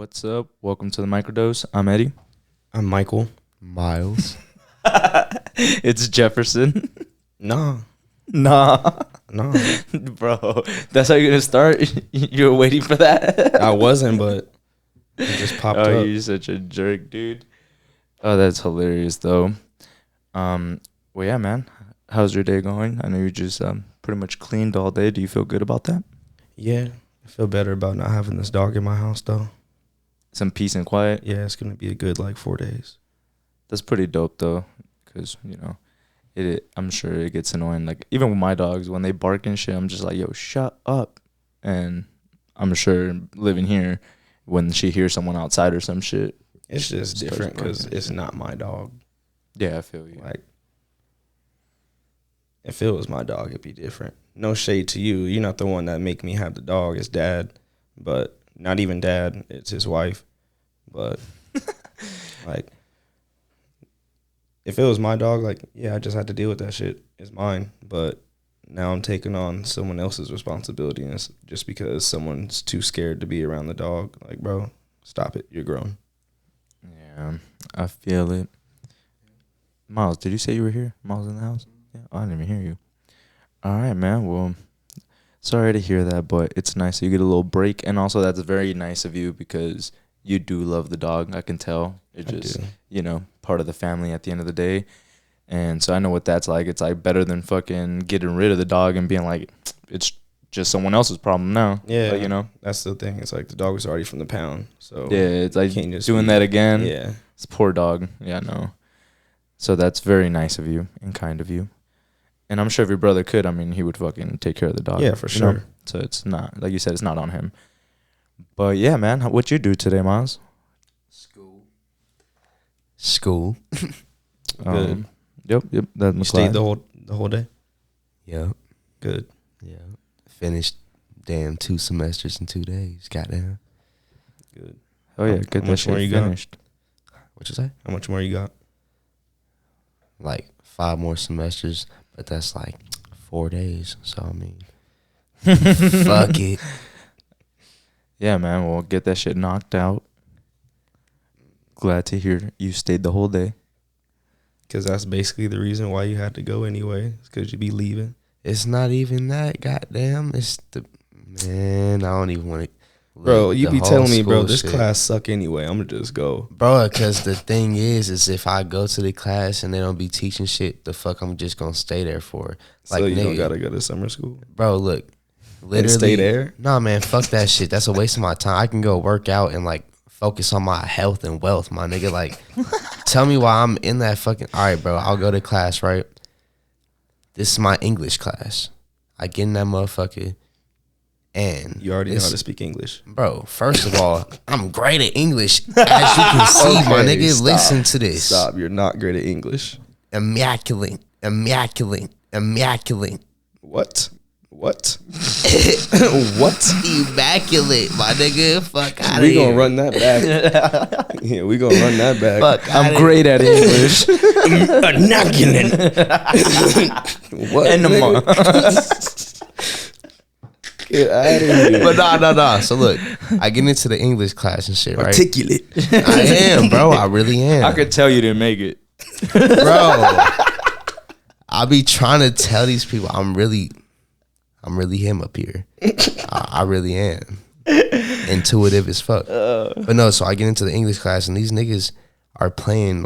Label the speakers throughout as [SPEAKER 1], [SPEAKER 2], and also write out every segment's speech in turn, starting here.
[SPEAKER 1] What's up? Welcome to the Microdose. I'm Eddie.
[SPEAKER 2] I'm Michael.
[SPEAKER 3] Miles.
[SPEAKER 1] It's Jefferson.
[SPEAKER 2] Nah.
[SPEAKER 1] Nah. Bro, that's how you're gonna start? You were waiting for that?
[SPEAKER 2] I wasn't, but it just popped
[SPEAKER 1] Oh,
[SPEAKER 2] up.
[SPEAKER 1] you're such a jerk, dude. Oh, that's hilarious, though. Well, yeah, man. How's your day going? I know you just pretty much cleaned all day. Do you feel good about that?
[SPEAKER 2] Yeah, I feel better about not having this dog in my house, though.
[SPEAKER 1] Some peace and quiet?
[SPEAKER 2] Yeah, it's going to be a good, 4 days.
[SPEAKER 1] That's pretty dope, though, because, I'm sure it gets annoying. Like, even with my dogs, when they bark and shit, I'm just like, yo, shut up. And I'm sure living here, when she hears someone outside or some shit.
[SPEAKER 2] It's just different because it's not my dog.
[SPEAKER 1] Yeah, I feel you.
[SPEAKER 2] Like, if it was my dog, it'd be different. No shade to you. You're not the one that make me have the dog. It's dad. But not even dad. It's his wife. But, if it was my dog, yeah, I just had to deal with that shit. It's mine. But now I'm taking on someone else's responsibility, and it's just because someone's too scared to be around the dog. Like, bro, stop it. You're grown.
[SPEAKER 1] Yeah, I feel it. Miles, did you say you were here? Miles in the house? Yeah, I didn't even hear you. All right, man. Well, sorry to hear that, but it's nice that you get a little break. And also, that's very nice of you because you do love the dog. I can tell. It's just, part of the family at the end of the day. And so I know what that's like. It's like better than fucking getting rid of the dog and being like, it's just someone else's problem now.
[SPEAKER 2] Yeah,
[SPEAKER 1] But,
[SPEAKER 2] that's the thing. It's like the dog was already from the pound. So
[SPEAKER 1] yeah, it's like
[SPEAKER 2] can't just
[SPEAKER 1] doing that again.
[SPEAKER 2] Yeah.
[SPEAKER 1] It's poor dog. Yeah, no. So that's very nice of you and kind of you. And I'm sure if your brother could, he would fucking take care of the dog.
[SPEAKER 2] Yeah, for sure.
[SPEAKER 1] So it's not, like you said, it's not on him. But yeah, man, what'd you do today, Miles?
[SPEAKER 3] School.
[SPEAKER 2] Good.
[SPEAKER 1] Yep. That's
[SPEAKER 2] You stayed the whole day?
[SPEAKER 3] Yep.
[SPEAKER 2] Good.
[SPEAKER 3] Yeah. Finished 2 semesters in 2 days. Goddamn.
[SPEAKER 2] Good.
[SPEAKER 1] Oh yeah,
[SPEAKER 2] How
[SPEAKER 1] good.
[SPEAKER 2] much more you got?
[SPEAKER 1] Finished.
[SPEAKER 3] What you say?
[SPEAKER 2] How much more you got?
[SPEAKER 3] 5 more semesters, but that's 4 days. So fuck it.
[SPEAKER 1] Yeah, man. Well, get that shit knocked out. Glad to hear you stayed the whole day.
[SPEAKER 2] Because that's basically the reason why you had to go anyway. It's because you be leaving.
[SPEAKER 3] It's not even that. Goddamn. It's the man. I don't even want to.
[SPEAKER 2] Bro, you be telling me, bro, this class suck anyway. I'm going to just go.
[SPEAKER 3] Bro, because the thing is if I go to the class and they don't be teaching shit, the fuck I'm just going to stay there for.
[SPEAKER 2] So you don't got to go to summer school?
[SPEAKER 3] Bro, look. Literally.
[SPEAKER 2] And stay there?
[SPEAKER 3] Nah, man, fuck that shit. That's a waste of my time. I can go work out and, focus on my health and wealth, my nigga. Tell me why I'm in that fucking... All right, bro, I'll go to class, right? This is my English class. I get in that motherfucker. And
[SPEAKER 2] you already know how to speak English.
[SPEAKER 3] Bro, first of all, I'm great at English. As you can see, my nigga,
[SPEAKER 2] stop.
[SPEAKER 3] Listen to this.
[SPEAKER 2] Stop. You're not great at English.
[SPEAKER 3] Immaculate.
[SPEAKER 2] What? What?
[SPEAKER 3] Immaculate, my nigga. Fuck out of here.
[SPEAKER 2] We gonna run that back. Yeah, we gonna run that back.
[SPEAKER 3] Fuck
[SPEAKER 1] I'm great at English.
[SPEAKER 2] Immaculate. What?
[SPEAKER 1] Enema.
[SPEAKER 2] Get out of here.
[SPEAKER 3] But nah. So look, I get into the English class and shit, right?
[SPEAKER 2] Articulate.
[SPEAKER 3] I am, bro. I really am.
[SPEAKER 1] I could tell you didn't make it.
[SPEAKER 3] Bro. I be trying to tell these people I'm really him up here. I really am. Intuitive as fuck. But no, so I get into the English class and these niggas are playing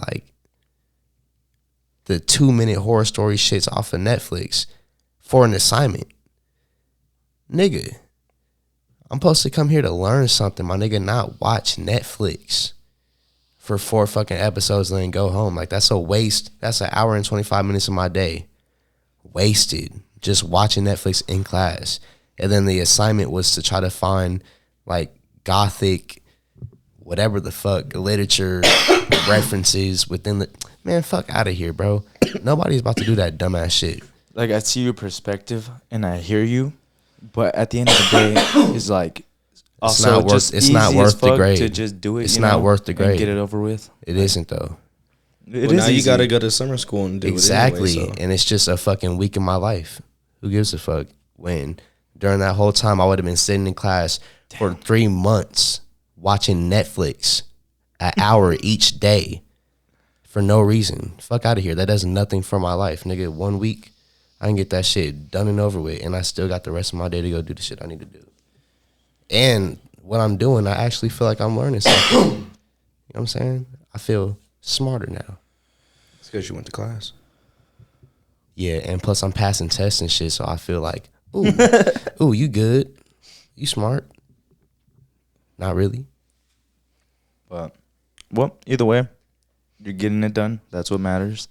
[SPEAKER 3] the 2-minute horror story shits off of Netflix for an assignment. Nigga, I'm supposed to come here to learn something, my nigga, not watch Netflix for 4 fucking episodes and then go home. That's a waste. That's an hour and 25 minutes of my day. Wasted. Just watching Netflix in class. And then the assignment was to try to find gothic, whatever the fuck, literature references within the... Man, fuck out of here, bro. Nobody's about to do that dumbass shit.
[SPEAKER 1] I see your perspective and I hear you. But at the end of the day, it's also
[SPEAKER 3] it's not worth the grade
[SPEAKER 1] to just do it.
[SPEAKER 3] It's not worth the grade.
[SPEAKER 1] And get it over with.
[SPEAKER 3] It isn't though.
[SPEAKER 2] Now you got to go to summer school and do
[SPEAKER 3] exactly.
[SPEAKER 2] it anyway, so.
[SPEAKER 3] And it's just a fucking week of my life. Who gives a fuck? When during that whole time I would have been sitting in class for 3 months watching Netflix an hour each day for no reason. Fuck out of here. That does nothing for my life, nigga. 1 week, I can get that shit done and over with, and I still got the rest of my day to go do the shit I need to do. And what I'm doing, I actually feel like I'm learning something. You know what I'm saying? I feel smarter now.
[SPEAKER 2] It's because you went to class.
[SPEAKER 3] Yeah, and plus I'm passing tests and shit, so I feel like, ooh, ooh, you good. You smart. Not really.
[SPEAKER 1] But, well, either way, you're getting it done. That's what matters.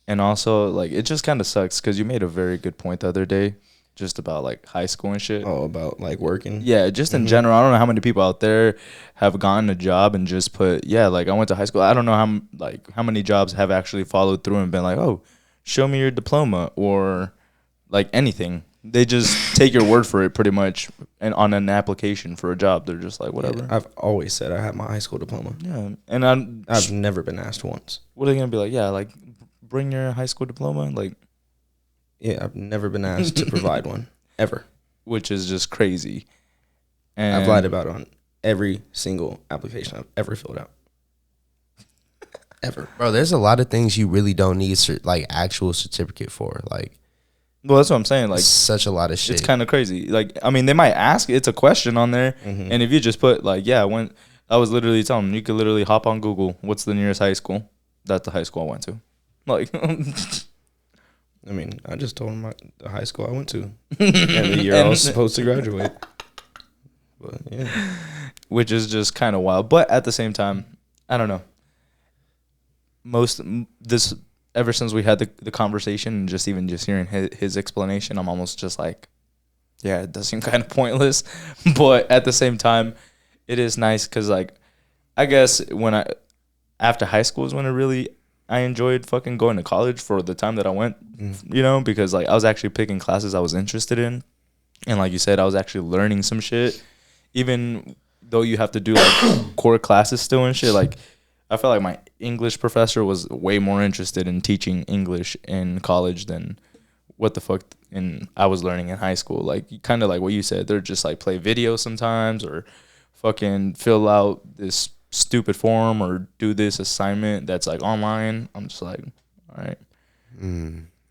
[SPEAKER 1] And also, like, it just kind of sucks because you made a very good point the other day just about, like, high school and shit.
[SPEAKER 2] Oh, about, like, working?
[SPEAKER 1] Yeah, just in general. I don't know how many people out there have gotten a job and just put, yeah, like, I went to high school. I don't know how many jobs have actually followed through and been like, oh, show me your diploma or, like, anything. They just take your word for it pretty much, and on an application for a job, they're just like, whatever.
[SPEAKER 2] Yeah, I've always said I have my high school diploma.
[SPEAKER 1] Yeah, and
[SPEAKER 2] I've never been asked once.
[SPEAKER 1] what are they gonna be like? Yeah, like, bring your high school diploma, like,
[SPEAKER 2] Yeah, I've never been asked to provide one, ever.
[SPEAKER 1] which is just crazy. And
[SPEAKER 2] I've lied about it on every single application I've ever filled out. Ever.
[SPEAKER 3] Bro, there's a lot of things you really don't need like actual certificate for. Like,
[SPEAKER 1] well, that's what I'm saying. Like,
[SPEAKER 3] such a lot of shit.
[SPEAKER 1] it's kind of crazy. Like, I mean, they might ask. It's a question on there, and if you just put like, yeah, I was literally telling them, you could literally hop on Google. What's the nearest high school? That's the high school I went to. Like,
[SPEAKER 2] I mean, I just told them the high school I went to and the year I was supposed to graduate. But yeah,
[SPEAKER 1] which is just kind of wild. But at the same time, I don't know. Ever since we had the conversation and just hearing his explanation, I'm almost just like, yeah, it does seem kind of pointless. But at the same time, it is nice because, like, I guess after high school is when I enjoyed fucking going to college for the time that I went, you know, because, like, I was actually picking classes I was interested in. And like you said, I was actually learning some shit. Even though you have to do, like, core classes still and shit, like, I felt like my English professor was way more interested in teaching English in college than what the fuck I was learning in high school. Like, kind of like what you said, they're just like play video sometimes or fucking fill out this stupid form or do this assignment that's like online. I'm just like, all right.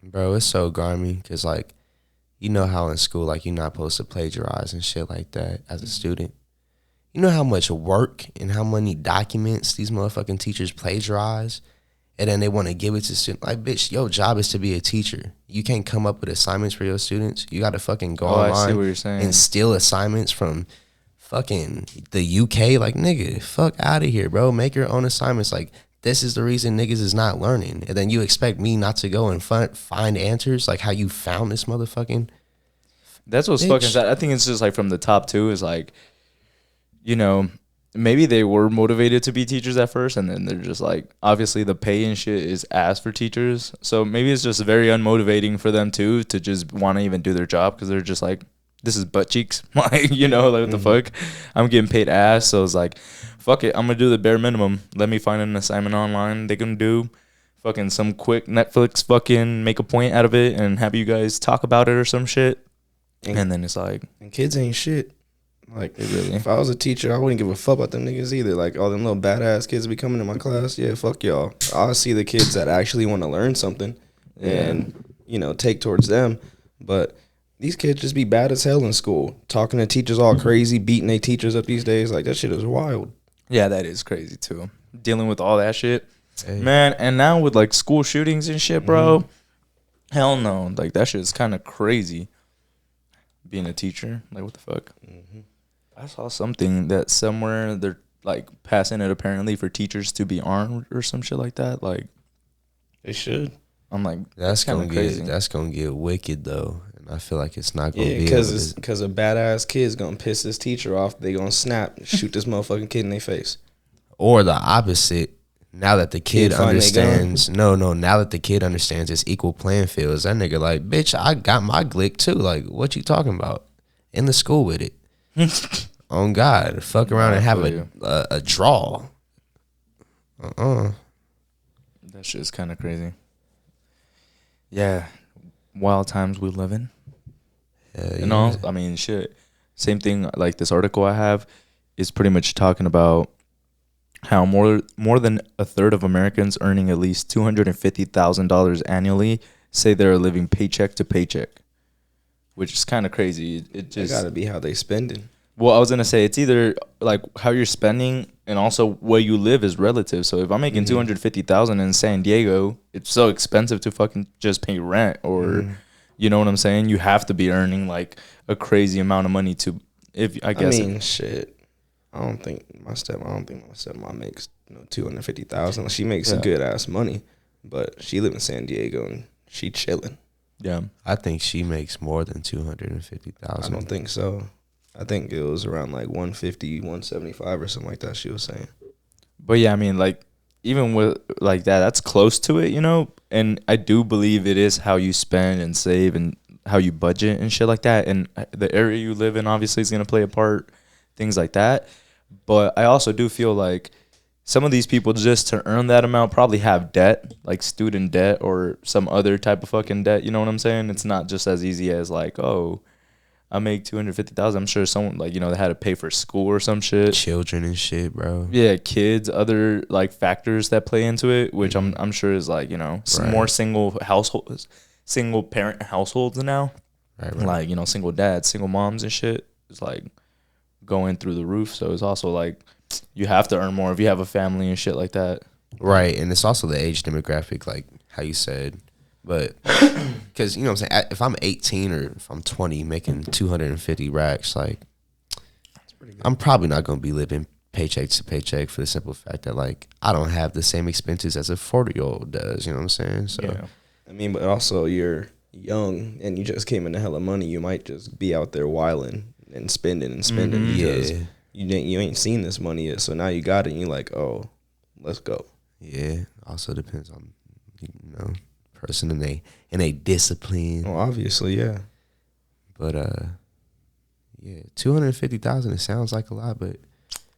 [SPEAKER 3] Bro, it's so grimy because, like, you know how in school, like, you're not supposed to plagiarize and shit like that as a student. You know how much work and how many documents these motherfucking teachers plagiarize? And then they want to give it to students. Like, bitch, your job is to be a teacher. You can't come up with assignments for your students. You got to fucking go
[SPEAKER 1] I see
[SPEAKER 3] online
[SPEAKER 1] what you're saying.
[SPEAKER 3] and steal assignments from fucking the UK. Like, nigga, fuck out of here, bro. Make your own assignments. Like, this is the reason niggas is not learning. And then you expect me not to go and find answers? Like, how you found this motherfucking...
[SPEAKER 1] That's what's
[SPEAKER 3] Bitch.
[SPEAKER 1] fucking sad. I think it's just like from the top too is like, you know, maybe they were motivated to be teachers at first, and then they're just like, obviously the pay and shit is ass for teachers. So maybe it's just very unmotivating for them too to just want to even do their job because they're just like, this is butt cheeks. Like, you know, like what the fuck? I'm getting paid ass. So it's like, fuck it. I'm going to do the bare minimum. Let me find an assignment online they can do. Fucking some quick Netflix fucking make a point out of it and have you guys talk about it or some shit. And then it's like,
[SPEAKER 2] and kids ain't shit. Like,
[SPEAKER 1] really?
[SPEAKER 2] If I was a teacher, I wouldn't give a fuck about them niggas either. Like, all them little badass kids be coming to my class. Yeah, fuck y'all. I'll see the kids that actually want to learn something and, you know, take towards them. But these kids just be bad as hell in school. Talking to teachers all crazy, beating their teachers up these days. Like, that shit is wild.
[SPEAKER 1] yeah, that is crazy too. Dealing with all that shit. Hey. Man, and now with like school shootings and shit, bro. Hell no. Like, that shit is kind of crazy. Being a teacher. Like, what the fuck? I saw something that somewhere they're like passing it apparently for teachers to be armed or some shit like that. Like,
[SPEAKER 2] they should.
[SPEAKER 1] I'm like,
[SPEAKER 3] That's
[SPEAKER 1] kind
[SPEAKER 3] gonna
[SPEAKER 1] of crazy.
[SPEAKER 3] that's gonna get wicked though, and I feel like it's not gonna
[SPEAKER 2] Yeah,
[SPEAKER 3] be
[SPEAKER 2] because a badass kid's gonna piss this teacher off. They gonna snap, shoot this motherfucking kid in their face.
[SPEAKER 3] or the opposite. Now that the kid
[SPEAKER 2] find they gun.
[SPEAKER 3] understands, now that the kid understands it's equal playing fields, that nigga like, bitch, I got my glick too. Like, what you talking about? In the school with it. On God, fuck around and have a draw.
[SPEAKER 1] That shit's kind of crazy. Yeah, wild times we live in. And all, I mean, shit. Same thing like this article I have. is pretty much talking about how more than a third of Americans earning at least $250,000 annually say they're living paycheck to paycheck, which is kind of crazy. It
[SPEAKER 2] That
[SPEAKER 1] just
[SPEAKER 2] gotta be how they spending.
[SPEAKER 1] well, I was gonna say it's either like how you're spending and also where you live is relative. So if I'm making 250,000 in San Diego, it's so expensive to fucking just pay rent, or you know what I'm saying. You have to be earning like a crazy amount of money to. If I guess
[SPEAKER 2] I mean, shit. I don't think my stepmom makes 250,000. She makes
[SPEAKER 1] Yeah.
[SPEAKER 2] good ass money, but she live in San Diego and she chilling.
[SPEAKER 1] yeah.
[SPEAKER 3] I think she makes more than
[SPEAKER 2] I
[SPEAKER 3] 250,000.
[SPEAKER 2] don't think so. I think it was around like 150, 175 or something like that. She was saying.
[SPEAKER 1] But yeah, I mean, like, even with like that, that's close to it, you know? And I do believe it is how you spend and save and how you budget and shit like that. And the area you live in obviously is going to play a part, things like that. But I also do feel like some of these people, just to earn that amount, probably have debt, like student debt or some other type of fucking debt. You know what I'm saying? It's not just as easy as like, oh, I make 250,000. I'm sure someone like, you know, they had to pay for school or some shit.
[SPEAKER 3] Children and shit, bro.
[SPEAKER 1] Yeah, kids, other like factors that play into it, which I'm sure is like, you know, some
[SPEAKER 3] Right.
[SPEAKER 1] more single parent households now,
[SPEAKER 3] Right.
[SPEAKER 1] like, you know, single dads, single moms and shit. It's like going through the roof. So it's also like you have to earn more if you have a family and shit like that.
[SPEAKER 3] Right, and it's also the age demographic, like how you said. But because, you know what I'm saying, if I'm 18 or if I'm 20 making 250 racks, like, I'm probably not going to be living paycheck to paycheck for the simple fact that, like, I don't have the same expenses as a 40-year-old does, you know what I'm saying? So,
[SPEAKER 1] Yeah.
[SPEAKER 2] I mean, but also you're young and you just came into hella money. You might just be out there whiling and spending because
[SPEAKER 3] yeah,
[SPEAKER 2] you ain't seen this money yet. So now you got it and you're like, oh, let's go.
[SPEAKER 3] yeah. Also depends on, you know, person and they discipline.
[SPEAKER 2] Well, obviously, yeah.
[SPEAKER 3] But, yeah, 250,000, it sounds like a lot, but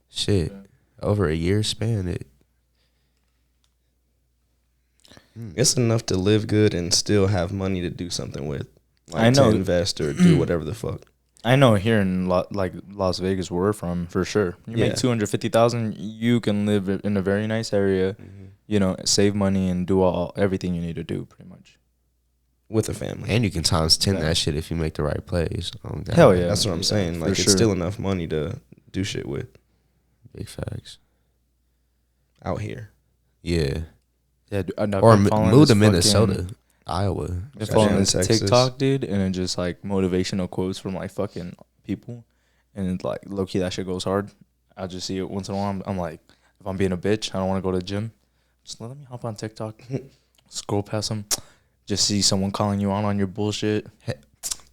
[SPEAKER 3] shit, over a year span, it.
[SPEAKER 2] It's enough to live good and still have money to do something with. Like
[SPEAKER 1] I know.
[SPEAKER 2] to invest or do whatever the fuck.
[SPEAKER 1] I know here in like Las Vegas, where we're from, for sure. You
[SPEAKER 2] Yeah.
[SPEAKER 1] make 250,000, you can live in a very nice area, you know, save money and do everything you need to do, pretty much.
[SPEAKER 2] With a family.
[SPEAKER 3] And you can times 10
[SPEAKER 1] Yeah.
[SPEAKER 3] that shit if you make the right plays. God.
[SPEAKER 1] Hell yeah.
[SPEAKER 2] That's what I'm saying.
[SPEAKER 1] for
[SPEAKER 2] Like, it's
[SPEAKER 1] sure.
[SPEAKER 2] still enough money to do shit with
[SPEAKER 3] Big facts.
[SPEAKER 2] out here.
[SPEAKER 3] Yeah.
[SPEAKER 1] Yeah, I've
[SPEAKER 3] Or
[SPEAKER 1] been following
[SPEAKER 3] move
[SPEAKER 1] this
[SPEAKER 3] to Minnesota,
[SPEAKER 1] fucking-
[SPEAKER 3] Iowa.
[SPEAKER 1] Been
[SPEAKER 2] Especially
[SPEAKER 1] following
[SPEAKER 2] in
[SPEAKER 1] this
[SPEAKER 2] Texas.
[SPEAKER 1] TikTok, dude, and it just like motivational quotes from like fucking people, and it's like low key that shit goes hard. I just see it once in a while. I'm like, if I'm being a bitch, I don't want to go to the gym. Just let me hop on TikTok, scroll past them, just see someone calling you on your bullshit.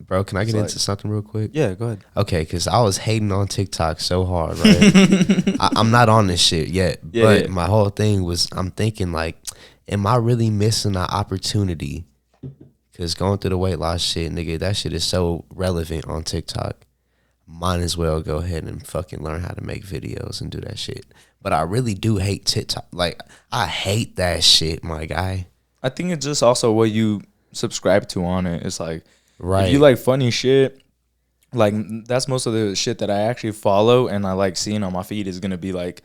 [SPEAKER 3] Bro, can I get
[SPEAKER 1] It's
[SPEAKER 3] into something real quick?
[SPEAKER 1] Yeah, go ahead.
[SPEAKER 3] Okay, because I was hating on TikTok so hard, right? I'm not on this shit yet,
[SPEAKER 1] Yeah,
[SPEAKER 3] but
[SPEAKER 1] yeah.
[SPEAKER 3] my whole thing was I'm thinking, like, am I really missing an opportunity? Because going through the weight loss shit, nigga, that shit is so relevant on TikTok. Might as well go ahead and fucking learn how to make videos and do that shit. But I really do hate TikTok. Like, I hate that shit, my guy.
[SPEAKER 1] I think it's just also what you subscribe to on it. It's like,
[SPEAKER 3] Right.
[SPEAKER 1] if you like funny shit, like that's most of the shit that I actually follow and I like seeing on my feed is gonna be like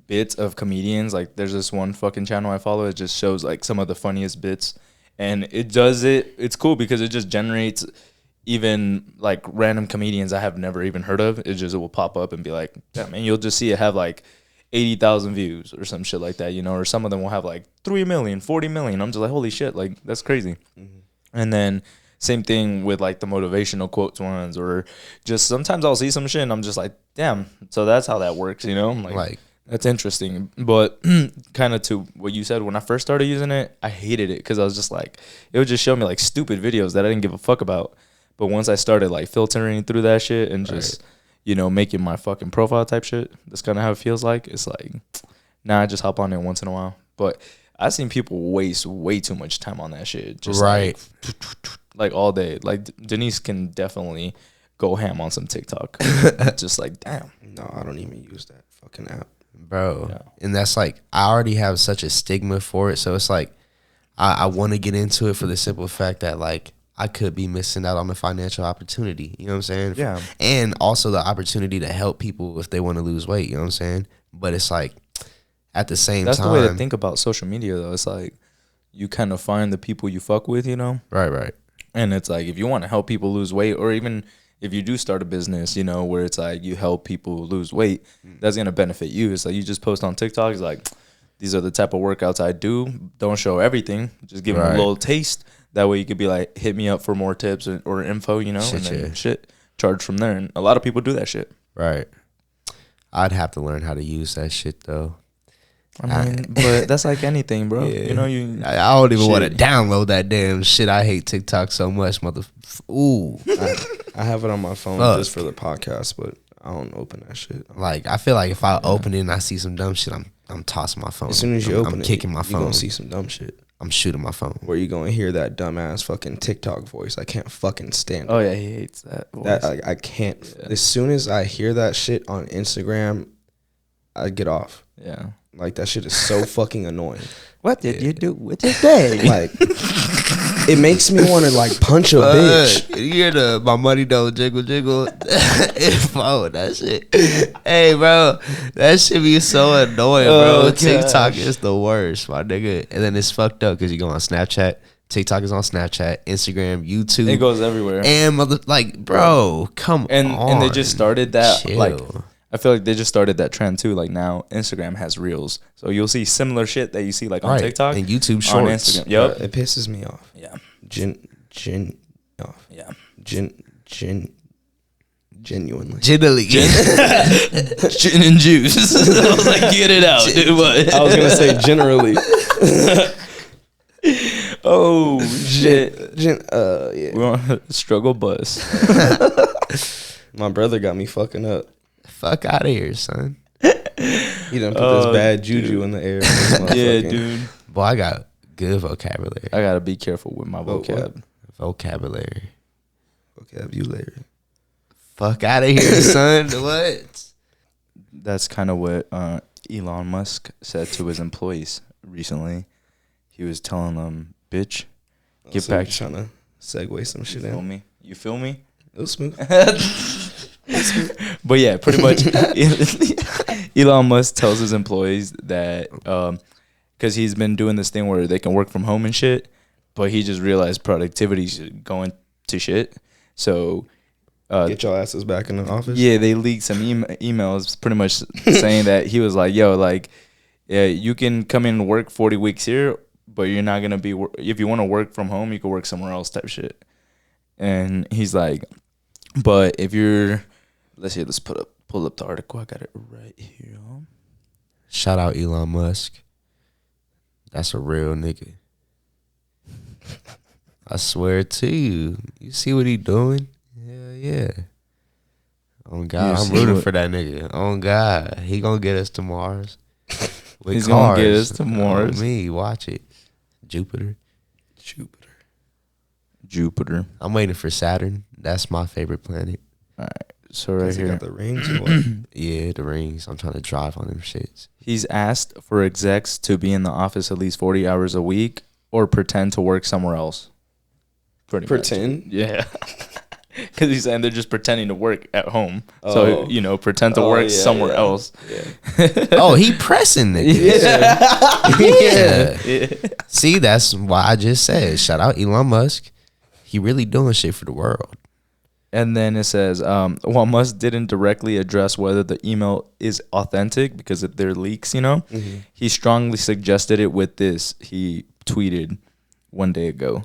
[SPEAKER 1] bits of comedians. Like there's this one fucking channel I follow. It just shows like some of the funniest bits, and it does it. It's cool because it just generates even like random comedians I have never even heard of. It will pop up and be like, damn man, you'll just see it have like 80,000 views or some shit like that, you know, or some of them will have like 3 million, 40 million. I'm just like, holy shit, like that's crazy. And then same thing with like the motivational quotes ones, or just sometimes I'll see some shit and I'm just like, damn, so that's how that works, you know? I'm like that's interesting. But kind of to what you said, when I first started using it, I hated it because I was just like, it would just show me like stupid videos that I didn't give a fuck about. But once I started like filtering through that shit and just, you know, making my fucking profile type shit, that's kind of how it feels like. It's like, nah, I just hop on it once in a while. But I've seen people waste way too much time on that shit. Just like all day. Like Denise can definitely go ham on some TikTok. Just like, damn.
[SPEAKER 2] No, I don't even use that fucking app.
[SPEAKER 3] Bro.
[SPEAKER 1] Yeah.
[SPEAKER 3] And that's like, I already have such a stigma for it. So it's like, I want to get into it for the simple fact that, like, I could be missing out on the financial opportunity. You know what I'm saying?
[SPEAKER 1] Yeah.
[SPEAKER 3] And also the opportunity to help people if they want to lose weight. You know what I'm saying? But it's like at the same
[SPEAKER 1] That's
[SPEAKER 3] time.
[SPEAKER 1] the way to think about social media, though. It's like you kind of find the people you fuck with, you know?
[SPEAKER 3] Right.
[SPEAKER 1] And it's like if you want to help people lose weight, or even if you do start a business, you know, where it's like you help people lose weight, that's going to benefit you. It's like you just post on TikTok, it's like, these are the type of workouts I do. Don't show everything. Just give them a little taste. That way you could be like, hit me up for more tips or info, you know, and then charge from there. And a lot of people do that shit.
[SPEAKER 3] Right. I'd have to learn how to use that shit, though.
[SPEAKER 1] I mean, but that's like anything, bro.
[SPEAKER 3] Yeah.
[SPEAKER 1] You know,
[SPEAKER 3] I don't even want to download that damn shit. I hate TikTok so much, Ooh.
[SPEAKER 2] I have it on my phone just for the podcast, but I don't open that shit.
[SPEAKER 3] Like, I feel like if I open it and I see some dumb shit, I'm tossing my phone.
[SPEAKER 2] As soon as you open
[SPEAKER 3] I'm
[SPEAKER 2] it,
[SPEAKER 3] kicking my
[SPEAKER 2] you're
[SPEAKER 3] phone.
[SPEAKER 2] going to see some dumb shit.
[SPEAKER 3] I'm shooting my phone.
[SPEAKER 2] Where you going to hear that dumbass fucking TikTok voice. I can't fucking stand it.
[SPEAKER 1] oh, yeah, he hates that voice.
[SPEAKER 2] That I can't. Yeah. As soon as I hear that shit on Instagram, I get off.
[SPEAKER 1] Yeah.
[SPEAKER 2] Like, that shit is so fucking annoying.
[SPEAKER 1] What did you do with your day?
[SPEAKER 2] Like, it makes me want to, like, punch a bitch.
[SPEAKER 3] You hear my money don't jiggle. Oh, that shit. Hey, bro, that shit be so annoying, bro. TikTok is the worst, my nigga. And then it's fucked up because you go on Snapchat. TikTok is on Snapchat, Instagram, YouTube.
[SPEAKER 1] It goes everywhere.
[SPEAKER 3] And bro, come on.
[SPEAKER 1] And they just started that,
[SPEAKER 3] Chill.
[SPEAKER 1] like, I feel like they just started that trend too. Like now, Instagram has Reels, so you'll see similar shit that you see like on TikTok
[SPEAKER 3] and YouTube Shorts.
[SPEAKER 1] On Instagram. Yep,
[SPEAKER 2] it pisses me off.
[SPEAKER 1] Yeah,
[SPEAKER 2] off.
[SPEAKER 1] Yeah,
[SPEAKER 2] genuinely.
[SPEAKER 1] Gin and juice. I was like, get it out, dude. What?
[SPEAKER 2] I was gonna say generally.
[SPEAKER 1] Oh shit.
[SPEAKER 2] Yeah.
[SPEAKER 1] We're on a struggle bus.
[SPEAKER 2] My brother got me fucking up.
[SPEAKER 3] Fuck out of here, son.
[SPEAKER 2] He done put this bad juju in the air.
[SPEAKER 1] Yeah, dude.
[SPEAKER 3] Boy, I got good vocabulary.
[SPEAKER 1] I gotta be careful with my vocab.
[SPEAKER 3] Vocabulary.
[SPEAKER 2] Vocabulary.
[SPEAKER 3] Fuck out of here, son. What?
[SPEAKER 1] That's kind of what Elon Musk said to his employees recently. He was telling them, "Bitch, get back."
[SPEAKER 2] Trying to segue some shit in.
[SPEAKER 1] You feel me?
[SPEAKER 2] It was smooth.
[SPEAKER 1] But yeah, pretty much Elon Musk tells his employees that because he's been doing this thing where they can work from home and shit, but he just realized productivity's going to shit. So
[SPEAKER 2] get your asses back in the office.
[SPEAKER 1] Yeah, they leaked some emails pretty much saying that he was like, yo, like, yeah, you can come in and work 40 weeks here, but you're not going to be, if you want to work from home, you can work somewhere else type shit. And he's like, but if you're, let's pull up the article. I got it right here.
[SPEAKER 3] Shout out Elon Musk. That's a real nigga. I swear to you. You see what he doing? Hell yeah. Oh God, I'm rooting for that nigga. Oh God, he gonna get us to Mars.
[SPEAKER 1] He's gonna get us to Mars.
[SPEAKER 3] Me, watch it. Jupiter. I'm waiting for Saturn. That's my favorite planet.
[SPEAKER 1] All right. So right here.
[SPEAKER 2] Got the rings or what?
[SPEAKER 3] Yeah, the rings. I'm trying to drive on them shits.
[SPEAKER 1] He's asked for execs to be in the office at least 40 hours a week or pretend to work somewhere else.
[SPEAKER 2] Pretend?
[SPEAKER 1] Much. Yeah. Because he's saying they're just pretending to work at home. So, pretend to work somewhere else.
[SPEAKER 2] Yeah.
[SPEAKER 3] Oh, he pressing niggas. Yeah. See, that's why I just said, shout out Elon Musk. He really doing shit for the world.
[SPEAKER 1] And then it says, while Musk didn't directly address whether the email is authentic because of their leaks, he strongly suggested it with this. He tweeted one day ago,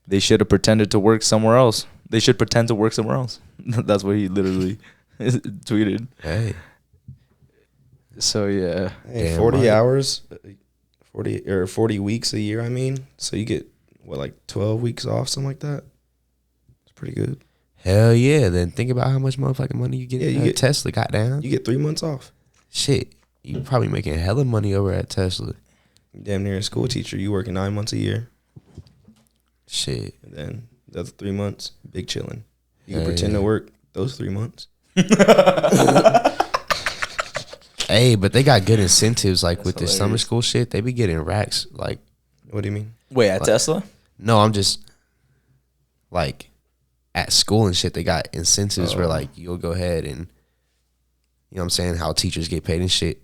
[SPEAKER 1] they should have pretended to work somewhere else. They should pretend to work somewhere else. That's what he literally tweeted.
[SPEAKER 3] Hey.
[SPEAKER 1] So, yeah.
[SPEAKER 2] Hey, 40 hours, 40 weeks a year, I mean. So you get, 12 weeks off, something like that? It's pretty good.
[SPEAKER 3] Hell yeah. Then think about how much motherfucking money you get at Tesla, goddamn.
[SPEAKER 2] You get 3 months off.
[SPEAKER 3] Shit. You probably making hella money over at Tesla.
[SPEAKER 2] Damn near a school teacher. You working 9 months a year.
[SPEAKER 3] Shit.
[SPEAKER 2] And then the other 3 months, big chilling. You can pretend to work those 3 months.
[SPEAKER 3] Hey, but they got good incentives. Like, with
[SPEAKER 1] hilarious.
[SPEAKER 3] this summer school shit, they be getting racks. Like,
[SPEAKER 2] What do you mean?
[SPEAKER 1] Wait, at Tesla?
[SPEAKER 3] no, I'm just... like at school and shit, they got incentives where like you'll go ahead and, you know what I'm saying, how teachers get paid and shit.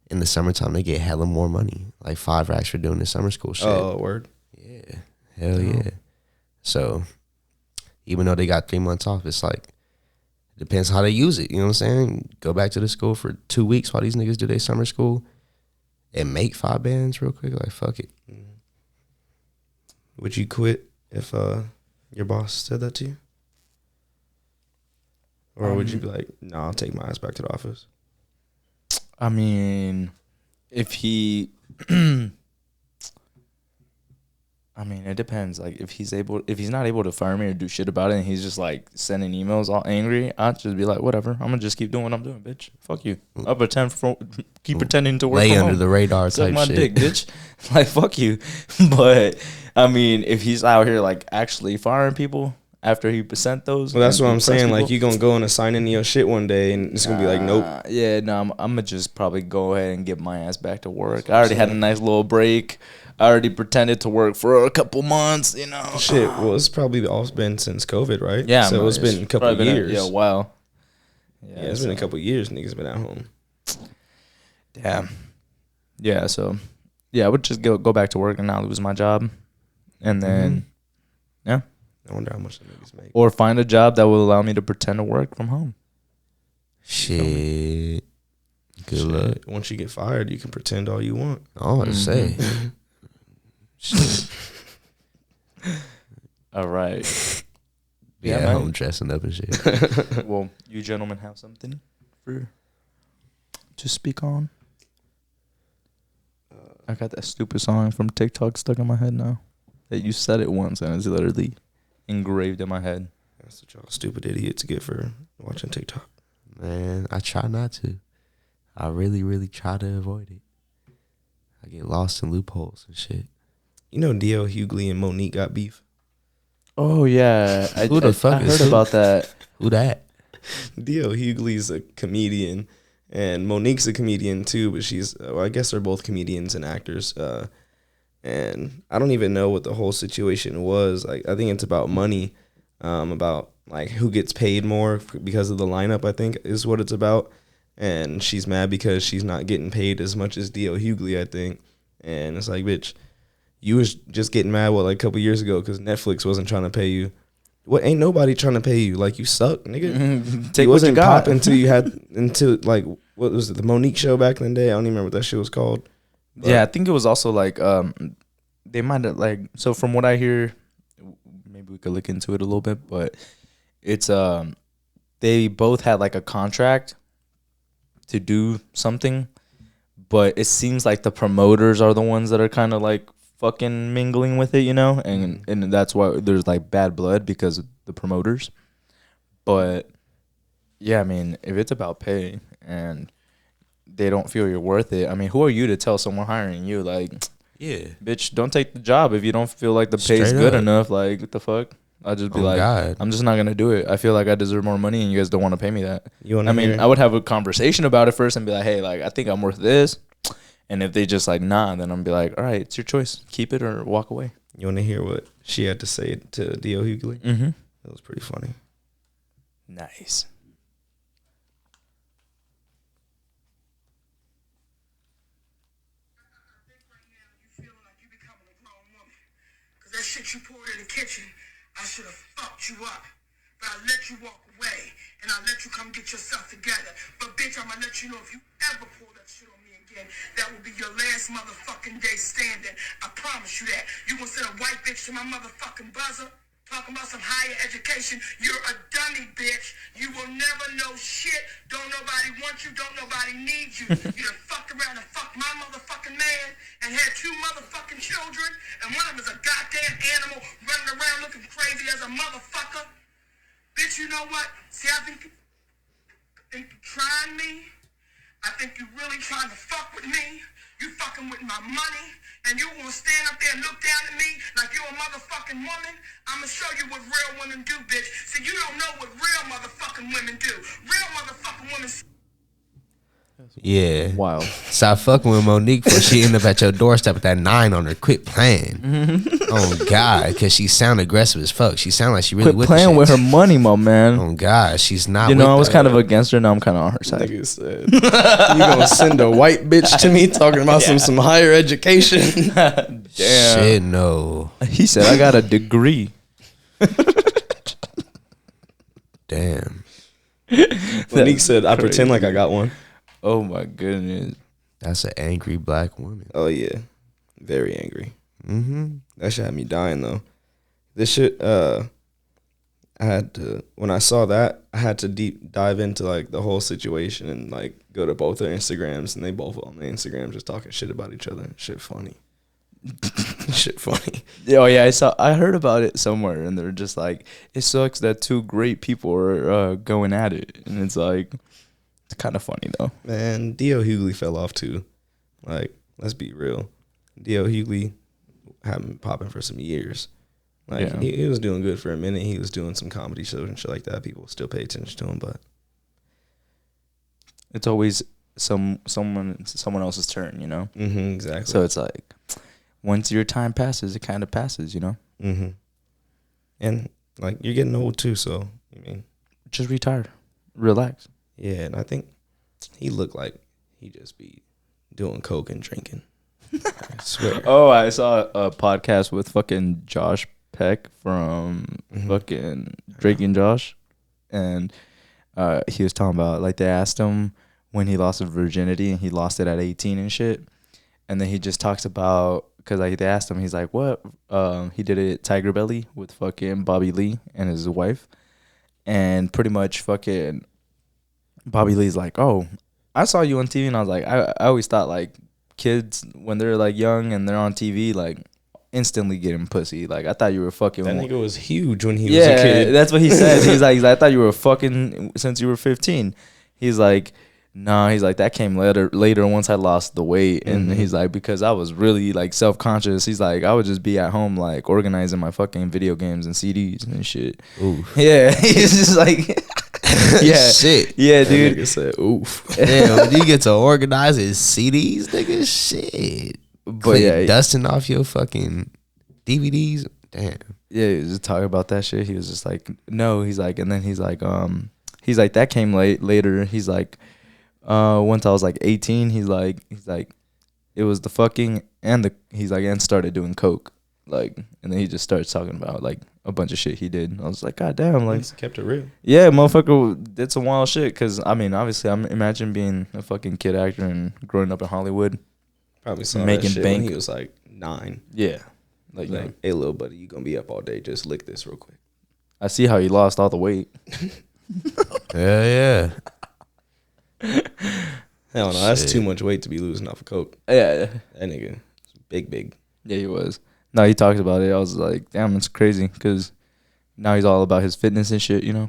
[SPEAKER 3] In the summertime, they get hella more money, like 5 racks for doing the summer school shit.
[SPEAKER 2] Oh, word.
[SPEAKER 3] Yeah, hell yeah. So even though they got 3 months off, it's like, it depends how they use it. You know what I'm saying? Go back to the school for 2 weeks while these niggas do their summer school and make 5 bands real quick. Like, fuck it.
[SPEAKER 2] Would you quit if your boss said that to you? Or would you be like, no, I'll take my ass back to the office?
[SPEAKER 1] I mean, if he, I mean, it depends. Like, if he's not able to fire me or do shit about it, and he's just like sending emails all angry, I'd just be like, whatever. I'm gonna just keep doing what I'm doing, bitch. Fuck you. I'll keep pretending to work.
[SPEAKER 3] Lay
[SPEAKER 1] from
[SPEAKER 3] under
[SPEAKER 1] home.
[SPEAKER 3] the radar
[SPEAKER 1] Suck
[SPEAKER 3] type
[SPEAKER 1] my
[SPEAKER 3] shit.
[SPEAKER 1] dick, bitch. Like, fuck you. But I mean, if he's out here like actually firing people after he sent those,
[SPEAKER 2] Well, that's what I'm saying.
[SPEAKER 1] People,
[SPEAKER 2] Like, you gonna go and assign into your shit one day, and it's gonna be like, nope.
[SPEAKER 1] Yeah, no, I'm gonna just probably go ahead and get my ass back to work. I already had a nice little break. I already pretended to work for a couple months, you know.
[SPEAKER 2] Shit, well, it's probably all been since COVID, right?
[SPEAKER 1] Yeah,
[SPEAKER 2] so it's been a couple of years.
[SPEAKER 1] Yeah, wow.
[SPEAKER 2] Yeah, it's been a couple of years. Niggas been at home.
[SPEAKER 1] Damn. Yeah, so yeah, I would just go back to work and not lose my job, and then yeah.
[SPEAKER 2] I wonder how much the niggas make.
[SPEAKER 1] Or find a job that will allow me to pretend to work from home.
[SPEAKER 3] Shit. Good luck.
[SPEAKER 2] Once you get fired, you can pretend all you want.
[SPEAKER 3] I want to say. Shit.
[SPEAKER 1] All right.
[SPEAKER 3] Yeah,
[SPEAKER 1] man.
[SPEAKER 3] I'm dressing up and shit.
[SPEAKER 1] Well, you gentlemen have something to speak on? I got that stupid song from TikTok stuck in my head now. That you said it once and it's literally engraved in my head.
[SPEAKER 2] That's what y'all stupid idiots get for watching TikTok.
[SPEAKER 3] Man, I try not to. I really, really try to avoid it. I get lost in loopholes and shit.
[SPEAKER 2] You know D.L. Hughley and Monique got beef?
[SPEAKER 1] Oh, yeah. I heard about that.
[SPEAKER 3] Who that?
[SPEAKER 2] D.L. Hughley's a comedian, and Monique's a comedian too, but I guess they're both comedians and actors. And I don't even know what the whole situation was. Like, I think it's about money, about like who gets paid more because of the lineup, I think is what it's about. And she's mad because she's not getting paid as much as D.L. Hughley, I think. And it's like, bitch, you was just getting mad, like a couple years ago because Netflix wasn't trying to pay you. What, ain't nobody trying to pay you? Like, you suck, nigga.
[SPEAKER 1] Take
[SPEAKER 2] it wasn't
[SPEAKER 1] what you got.
[SPEAKER 2] pop until like, what was it, the Monique show back in the day? I don't even remember what that shit was called. But
[SPEAKER 1] yeah, I think it was also like, they might have like, so from what I hear, maybe we could look into it a little bit, but it's, they both had like a contract to do something, but it seems like the promoters are the ones that are kind of like fucking mingling with it, you know, and that's why there's like bad blood because of the promoters. But yeah, I mean, if it's about pay and they don't feel you're worth it, I mean, who are you to tell someone hiring you, like,
[SPEAKER 3] Yeah.
[SPEAKER 1] bitch, don't take the job if you don't feel like the pay's
[SPEAKER 3] Straight
[SPEAKER 1] good
[SPEAKER 3] up.
[SPEAKER 1] enough? Like, what the fuck? I'll just be like,
[SPEAKER 3] God.
[SPEAKER 1] I'm just not gonna do it. I feel like I deserve more money, and you guys don't want to pay me that.
[SPEAKER 2] You wanna
[SPEAKER 1] I mean,
[SPEAKER 2] hear-
[SPEAKER 1] I would have a conversation about it first and be like, hey, like, I think I'm worth this. And if they just like, nah, then I'm be like, all right, it's your choice. Keep it or walk away.
[SPEAKER 2] You want to hear what she had to say to D.L. Hughley?
[SPEAKER 1] Mm-hmm.
[SPEAKER 2] That was pretty funny.
[SPEAKER 1] Nice.
[SPEAKER 4] That shit you poured in the kitchen, I should have fucked you up. But I let you walk away, and I let you come get yourself together. But bitch, I'ma let you know if you ever pull that shit on me again, that will be your last motherfucking day standing. I promise you that. You gonna send a white bitch to my motherfucking buzzer? Talking about some higher education. You're a dummy, bitch. You will never know shit. Don't nobody want you. Don't nobody need you. You done fucked around and fucked my motherfucking man and had 2 motherfucking children. And one of them is a goddamn animal running around looking crazy as a motherfucker. Bitch, you know what? See, I think you're trying me. I think you're really trying to fuck with me. You fucking with my money, and you gonna stand up there and look down at me like you're a motherfucking woman? I'ma show you what real women do, bitch. See, you don't know what real motherfucking women do. Real motherfucking women.
[SPEAKER 3] Yeah.
[SPEAKER 1] Wild.
[SPEAKER 3] Stop fucking with Monique before she end up at your doorstep with that 9 on her. Quit playing. Oh, God. Because she sound aggressive as fuck. She sound like she really
[SPEAKER 1] Quit
[SPEAKER 3] with
[SPEAKER 1] playing
[SPEAKER 3] the
[SPEAKER 1] with her
[SPEAKER 3] shits.
[SPEAKER 1] money, my man.
[SPEAKER 3] Oh, God. She's not
[SPEAKER 1] You know,
[SPEAKER 3] with
[SPEAKER 1] I was
[SPEAKER 3] that.
[SPEAKER 1] kind of against her. Now I'm kind of on her side.
[SPEAKER 2] Nigga said, "You gonna send a white bitch to me talking about some higher education?"
[SPEAKER 1] Damn.
[SPEAKER 3] Shit, no.
[SPEAKER 1] He said, I got a degree.
[SPEAKER 3] Damn.
[SPEAKER 2] Monique said, "I pretend like I got one."
[SPEAKER 1] Oh, my goodness.
[SPEAKER 3] That's an angry black woman.
[SPEAKER 2] Oh yeah, very angry.
[SPEAKER 3] Mm-hmm.
[SPEAKER 2] That shit had me dying though. This shit, I had to, when I saw that, I had to deep dive into like the whole situation and like go to both their Instagrams, and they both on their Instagrams just talking shit about each other. Shit funny. Shit funny.
[SPEAKER 1] Oh yeah, I heard about it somewhere, and they're just like, it sucks that two great people are going at it, and it's like, it's kind of funny though.
[SPEAKER 2] Man, D.O. Hughley fell off too. Like, let's be real. D.O. Hughley had been popping for some years. Like,
[SPEAKER 1] Yeah.
[SPEAKER 2] he was doing good for a minute. He was doing some comedy shows and shit like that. People still pay attention to him, but
[SPEAKER 1] It's always someone else's turn, you know.
[SPEAKER 2] exactly.
[SPEAKER 1] So it's like, once your time passes, it kind of passes, you know.
[SPEAKER 2] And like, you're getting old too, so I mean,
[SPEAKER 1] Just retire, relax.
[SPEAKER 2] yeah. And I think he looked like he just be doing coke and drinking. I swear.
[SPEAKER 1] Oh, I saw a podcast with fucking Josh Peck from fucking Drake and Josh, and he was talking about, like, they asked him when he lost his virginity, and he lost it at 18 and shit, and then he just talks about, because like they asked him, he's like, what? He did it at Tiger Belly with fucking Bobby Lee and his wife, and pretty much fucking Bobby Lee's like, oh, I saw you on TV, and I was like, I always thought like kids when they're like young and they're on TV, like instantly getting pussy. Like, I thought you were fucking.
[SPEAKER 2] That nigga was huge when he was a kid.
[SPEAKER 1] That's what he said. He's like, I thought you were fucking since you were 15. He's like, nah. He's like, that came later once I lost the weight, and he's like, because I was really like self-conscious. He's like, I would just be at home like organizing my fucking video games and CDs and shit.
[SPEAKER 3] Ooh.
[SPEAKER 1] Yeah, he's just like. Yeah,
[SPEAKER 3] Shit.
[SPEAKER 1] Yeah,
[SPEAKER 2] That
[SPEAKER 1] dude.
[SPEAKER 2] nigga said, "Oof."
[SPEAKER 3] Damn, when you get to organize his CDs, nigga, shit.
[SPEAKER 1] But yeah,
[SPEAKER 3] dusting off your fucking DVDs. Damn.
[SPEAKER 1] yeah, he was just talking about that shit. He was just like, no. He's like, and then he's like, that came later. He's like, once I was like 18, he's like, it was the fucking and started doing coke, like, and then he just starts talking about like a bunch of shit he did. I was like, God damn, like,
[SPEAKER 2] He's kept it real.
[SPEAKER 1] yeah, motherfucker did some wild shit. Cause I mean, obviously, imagine being a fucking kid actor and growing up in Hollywood.
[SPEAKER 2] Probably saw
[SPEAKER 1] Making
[SPEAKER 2] that shit
[SPEAKER 1] bank.
[SPEAKER 2] when he was like 9.
[SPEAKER 1] Yeah, like,
[SPEAKER 2] Like, hey, little buddy, you gonna be up all day? Just lick this real quick.
[SPEAKER 1] I see how he lost all the weight.
[SPEAKER 3] Yeah.
[SPEAKER 2] Hell no, that's
[SPEAKER 3] Shit.
[SPEAKER 2] too much weight to be losing off of coke.
[SPEAKER 1] Yeah,
[SPEAKER 2] That nigga, is big.
[SPEAKER 1] yeah, he was. No, he talked about it. I was like, damn, it's crazy. Cause now he's all about his fitness and shit, you know.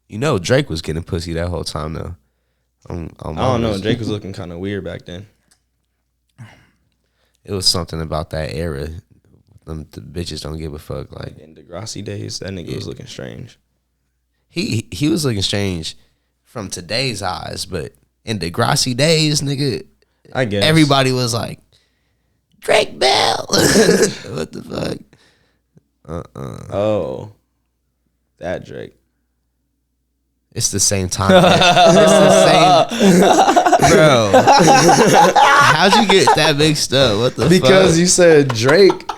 [SPEAKER 3] You know, Drake was getting pussy that whole time, though.
[SPEAKER 2] I don't know. Drake was looking kind of weird back then.
[SPEAKER 3] It was something about that era. The bitches don't give a fuck. Like,
[SPEAKER 2] In Degrassi days, that nigga was looking strange.
[SPEAKER 3] he was looking strange from today's eyes, but in Degrassi days, nigga,
[SPEAKER 2] I guess
[SPEAKER 3] everybody was like, Drake Bell. What the fuck?
[SPEAKER 2] Oh, that Drake.
[SPEAKER 3] It's the same time. It's the same. Bro. How'd you get that mixed up? What the
[SPEAKER 2] Because
[SPEAKER 3] fuck?
[SPEAKER 2] you said Drake,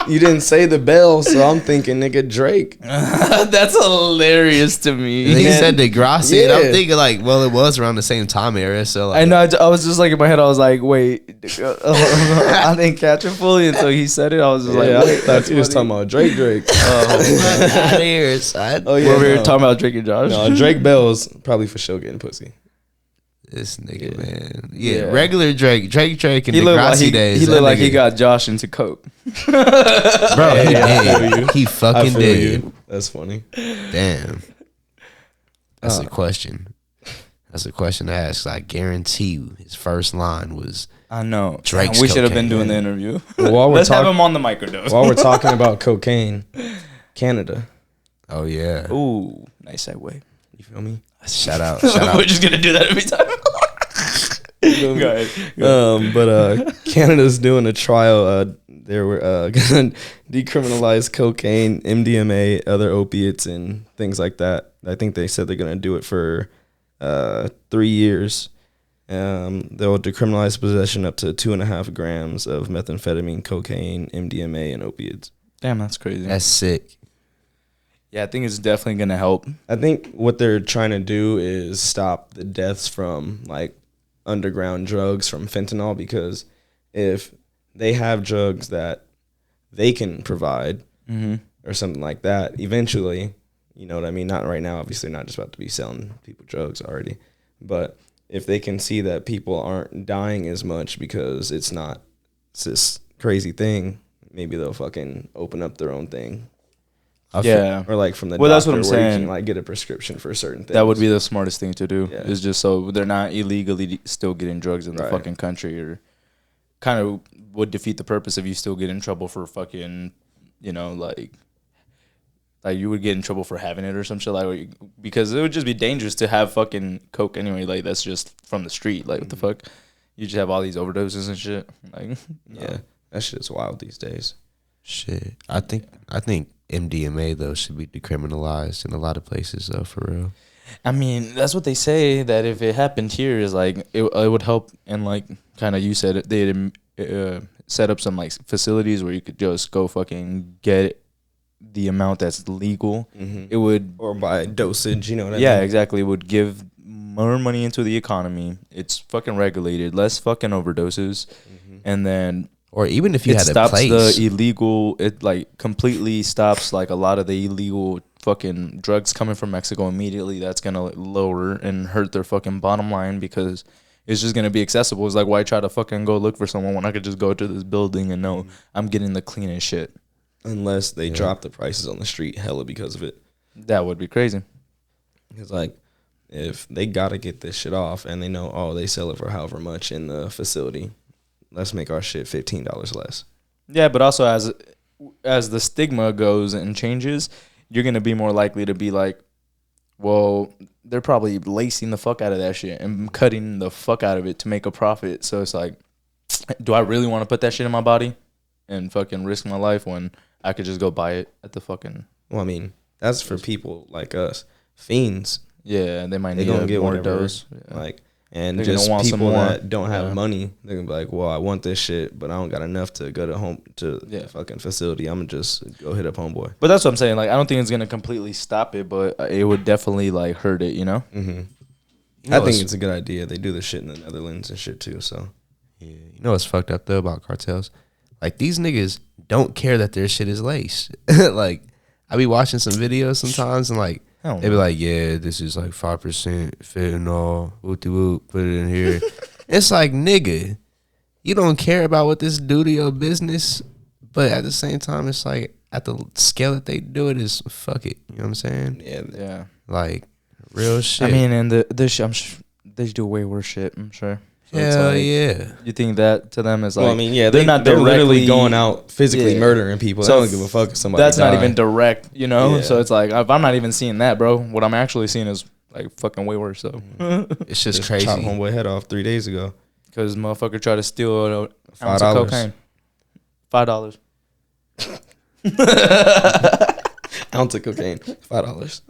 [SPEAKER 2] you didn't say the Bell, so I'm thinking nigga Drake.
[SPEAKER 1] That's hilarious to me.
[SPEAKER 3] He said Degrassi, and I'm
[SPEAKER 2] Yeah.
[SPEAKER 3] thinking like, well, it was around the same time era, so like,
[SPEAKER 1] I know. I was just like in my head. I was like, wait, I didn't catch it fully until he said it. I was just
[SPEAKER 2] Yeah,
[SPEAKER 1] like,
[SPEAKER 2] I
[SPEAKER 1] wait,
[SPEAKER 2] thought
[SPEAKER 1] that's
[SPEAKER 2] you was
[SPEAKER 1] funny.
[SPEAKER 2] talking about Drake.
[SPEAKER 3] out of here, son.
[SPEAKER 2] Oh yeah,
[SPEAKER 1] Were we
[SPEAKER 2] no.
[SPEAKER 1] talking about Drake and Josh?
[SPEAKER 2] No, Drake Bell's probably for sure getting pussy.
[SPEAKER 3] This nigga, man. Yeah,
[SPEAKER 1] Yeah.
[SPEAKER 3] regular Drake, and
[SPEAKER 1] He looked like
[SPEAKER 3] Degrassi days.
[SPEAKER 1] he
[SPEAKER 3] that
[SPEAKER 1] looked like
[SPEAKER 3] nigga-
[SPEAKER 1] he got Josh into coke.
[SPEAKER 3] bro. He
[SPEAKER 2] I feel
[SPEAKER 3] did.
[SPEAKER 2] you.
[SPEAKER 3] He
[SPEAKER 2] I
[SPEAKER 3] fucking
[SPEAKER 2] feel
[SPEAKER 3] did.
[SPEAKER 2] you. That's funny.
[SPEAKER 3] Damn. That's a question. That's a question to ask. I guarantee you, his first line was,
[SPEAKER 1] I know.
[SPEAKER 3] Drake's
[SPEAKER 1] we should have been
[SPEAKER 3] cocaine.
[SPEAKER 1] doing the interview.
[SPEAKER 2] Well, while we're
[SPEAKER 1] Let's have
[SPEAKER 2] talking,
[SPEAKER 1] him on the microdose.
[SPEAKER 2] while we're talking about cocaine, Canada.
[SPEAKER 3] "Oh yeah."
[SPEAKER 1] Ooh, nice segue.
[SPEAKER 2] You feel me?
[SPEAKER 3] Shout out,
[SPEAKER 1] We're just gonna do that every time.
[SPEAKER 2] feel me? But Canada's doing a trial. They were gonna decriminalize cocaine, MDMA, other opiates, and things like that. I think they said they're gonna do it for 3 years. They'll decriminalize possession up to 2.5 grams of methamphetamine, cocaine, MDMA, and opiates.
[SPEAKER 1] Damn, that's crazy.
[SPEAKER 3] That's sick.
[SPEAKER 1] Yeah, I think it's definitely gonna help.
[SPEAKER 2] I think what they're trying to do is stop the deaths from like underground drugs from fentanyl, because if they have drugs that they can provide or something like that, eventually, you know what I mean? Not right now, obviously, not just about to be selling people drugs already, but if they can see that people aren't dying as much because it's this crazy thing, maybe they'll fucking open up their own thing.
[SPEAKER 1] Yeah.
[SPEAKER 2] Or like from the
[SPEAKER 1] Well,
[SPEAKER 2] doctor,
[SPEAKER 1] that's what I'm
[SPEAKER 2] where
[SPEAKER 1] saying.
[SPEAKER 2] you can like get a prescription for certain things.
[SPEAKER 1] That would be the smartest thing to do.
[SPEAKER 2] Yeah.
[SPEAKER 1] Is just so they're not illegally still getting drugs in the
[SPEAKER 2] Right.
[SPEAKER 1] fucking country, or kind of would defeat the purpose if you still get in trouble for fucking, you know, like you would get in trouble for having it or some shit, like, because it would just be dangerous to have fucking coke anyway. Like, that's just from the street. Like, what the fuck? You just have all these overdoses and shit. Like,
[SPEAKER 2] Yeah, that shit is wild these days.
[SPEAKER 3] Shit. I think MDMA though should be decriminalized in a lot of places though, for real.
[SPEAKER 1] I mean, that's what they say, that if it happened here, is like it would help. And like kind of you said, they'd set up some like facilities where you could just go fucking get the amount that's legal. It would,
[SPEAKER 2] Or by dosage, you know what I mean?
[SPEAKER 1] yeah, exactly. It would give more money into the economy. It's fucking regulated, less fucking overdoses, and then
[SPEAKER 3] Or even if you
[SPEAKER 1] it
[SPEAKER 3] had a
[SPEAKER 1] stops
[SPEAKER 3] place.
[SPEAKER 1] the illegal. It like completely stops like a lot of the illegal fucking drugs coming from Mexico immediately. That's gonna lower and hurt their fucking bottom line, because it's just gonna be accessible. It's like, why try to fucking go look for someone when I could just go to this building and know I'm getting the cleanest shit?
[SPEAKER 2] Unless they drop the prices on the street hella because of it.
[SPEAKER 1] That would be crazy.
[SPEAKER 2] Because like, if they gotta get this shit off and they know, oh, they sell it for however much in the facility, let's make our shit $15 less.
[SPEAKER 1] Yeah, but also as the stigma goes and changes, you're gonna be more likely to be like, well, they're probably lacing the fuck out of that shit and cutting the fuck out of it to make a profit. So it's like, do I really want to put that shit in my body and fucking risk my life when I could just go buy it at the fucking...
[SPEAKER 2] Well, I mean, that's for people like us. Fiends,
[SPEAKER 1] Yeah, they might
[SPEAKER 2] they
[SPEAKER 1] need
[SPEAKER 2] gonna
[SPEAKER 1] a
[SPEAKER 2] get
[SPEAKER 1] more
[SPEAKER 2] whatever.
[SPEAKER 1] dose. Yeah.
[SPEAKER 2] Like, and
[SPEAKER 1] They're gonna
[SPEAKER 2] just
[SPEAKER 1] want some
[SPEAKER 2] people
[SPEAKER 1] more.
[SPEAKER 2] that don't have
[SPEAKER 1] Yeah.
[SPEAKER 2] money, they're gonna be like, well, I want this shit, but I don't got enough to go to the
[SPEAKER 1] Yeah.
[SPEAKER 2] fucking facility. I'm gonna just go hit up homeboy.
[SPEAKER 1] But that's what I'm saying. Like, I don't think it's gonna completely stop it, but it would definitely like hurt it. You know?
[SPEAKER 2] I think it's a good idea. They do this shit in the Netherlands and shit too. So
[SPEAKER 3] Yeah, you know what's fucked up though about cartels? Like, these niggas don't care that their shit is laced. Like, I be watching some videos sometimes and like
[SPEAKER 1] Hell
[SPEAKER 3] they be
[SPEAKER 1] no.
[SPEAKER 3] like, yeah, this is like 5% fentanyl, whoop put it in here. It's like, nigga, you don't care about what this do to your business, but at the same time, it's like at the scale that they do it is fuck it. You know what I'm saying?
[SPEAKER 2] yeah,
[SPEAKER 1] Yeah.
[SPEAKER 3] Like, real shit.
[SPEAKER 1] I mean, and this they do way worse shit. I'm sure. So it's
[SPEAKER 3] hell
[SPEAKER 1] like,
[SPEAKER 3] yeah.
[SPEAKER 1] You think that to them is like?
[SPEAKER 2] well, I mean, yeah,
[SPEAKER 1] they're not
[SPEAKER 2] they're literally
[SPEAKER 1] directly
[SPEAKER 2] going out physically
[SPEAKER 1] Yeah.
[SPEAKER 2] murdering people.
[SPEAKER 1] So
[SPEAKER 2] They don't give a fuck if somebody.
[SPEAKER 1] That's not
[SPEAKER 2] died.
[SPEAKER 1] even direct, you know.
[SPEAKER 2] Yeah.
[SPEAKER 1] So it's like, if I'm not even seeing that, bro, what I'm actually seeing is like fucking way worse. So
[SPEAKER 3] It's just
[SPEAKER 2] Just
[SPEAKER 3] crazy.
[SPEAKER 2] chopped homeboy head off 3 days ago.
[SPEAKER 1] because motherfucker tried to steal an ounce of
[SPEAKER 2] $5.
[SPEAKER 1] cocaine. $5.
[SPEAKER 2] Ounce of cocaine, $5.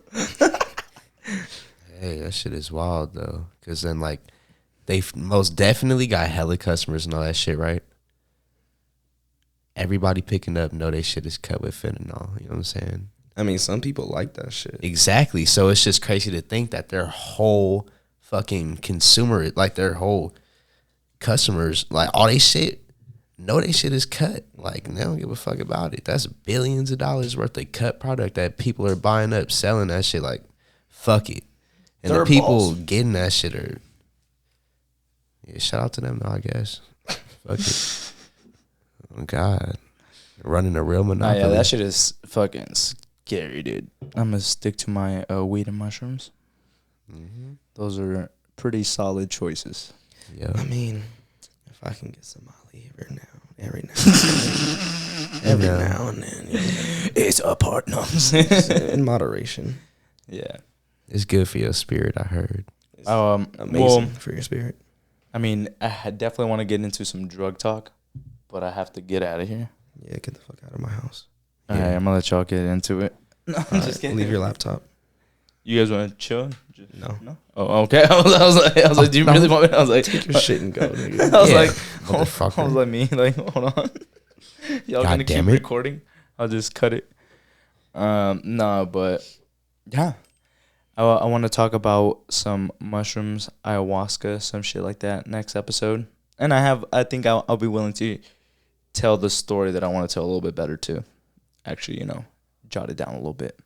[SPEAKER 3] Hey, that shit is wild though. Cause then like they most definitely got hella customers and all that shit, right? Everybody picking up know they shit is cut with fentanyl. You know what I'm saying?
[SPEAKER 2] I mean, some people like that shit.
[SPEAKER 3] Exactly. So it's just crazy to think that their whole fucking consumer, like their whole customers, like all they shit, know they shit is cut. Like, they don't give a fuck about it. That's billions of dollars worth of cut product that people are buying up, selling that shit. Like, fuck it. And the people getting that shit are, yeah, shout out to them though, I guess. Fuck it. Oh God, running a real
[SPEAKER 1] Nah,
[SPEAKER 3] monopoly.
[SPEAKER 1] yeah, that shit is fucking scary, dude. I'm gonna stick to my weed and mushrooms. Those are pretty solid choices.
[SPEAKER 3] Yeah.
[SPEAKER 2] I mean, if I can get some Molly every now and then, you know,
[SPEAKER 1] It's a partner.
[SPEAKER 2] in moderation.
[SPEAKER 1] Yeah.
[SPEAKER 3] It's good for your spirit, I heard.
[SPEAKER 2] Amazing
[SPEAKER 1] Well,
[SPEAKER 2] for your spirit.
[SPEAKER 1] I mean, definitely want to get into some drug talk, but I have to get out of here.
[SPEAKER 2] Yeah, get the fuck out of my house.
[SPEAKER 1] All right, I'm gonna let y'all get into it. No, I'm just kidding.
[SPEAKER 2] Leave your laptop.
[SPEAKER 1] You guys want to chill?
[SPEAKER 2] No.
[SPEAKER 1] No. Oh, okay. I was like, do you really want me? I was like,
[SPEAKER 2] Take your shit and go, nigga.
[SPEAKER 1] I was
[SPEAKER 3] Yeah,
[SPEAKER 1] like,
[SPEAKER 3] motherfucker.
[SPEAKER 1] I was like, me, like, hold on. Y'all
[SPEAKER 3] God
[SPEAKER 1] gonna keep
[SPEAKER 3] damn it.
[SPEAKER 1] recording? I'll just cut it. No, but yeah, I want to talk about some mushrooms, ayahuasca, some shit like that next episode. And I think I'll be willing to tell the story that I want to tell a little bit better too. Actually, jot it down a little bit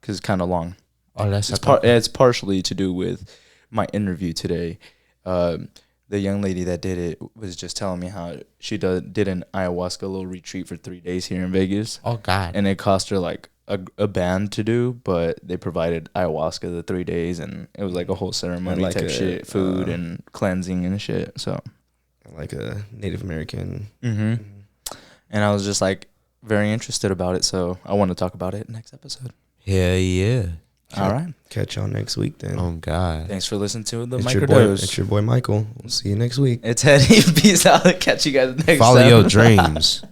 [SPEAKER 1] because it's kind of long.
[SPEAKER 3] Oh, that's
[SPEAKER 1] It's partially to do with my interview today. The young lady that did it was just telling me how she did an ayahuasca little retreat for 3 days here in Vegas.
[SPEAKER 3] Oh God.
[SPEAKER 1] And it cost her like a band to do, but they provided ayahuasca the 3 days, and it was like a whole ceremony
[SPEAKER 2] like
[SPEAKER 1] type shit, food and cleansing and shit. So,
[SPEAKER 2] Like a Native American.
[SPEAKER 1] and I was just like very interested about it, so I want to talk about it next episode.
[SPEAKER 3] Hell yeah.
[SPEAKER 1] All right.
[SPEAKER 2] Catch y'all next week then.
[SPEAKER 3] Oh God.
[SPEAKER 1] Thanks for listening to the
[SPEAKER 2] It's your boy.
[SPEAKER 1] Microdose.
[SPEAKER 2] It's your boy Michael. We'll see you next week.
[SPEAKER 1] It's Eddie. Peace out. Catch you guys next time.
[SPEAKER 3] Follow your dreams.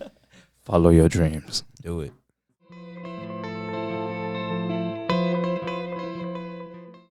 [SPEAKER 1] Follow your dreams.
[SPEAKER 3] Do it.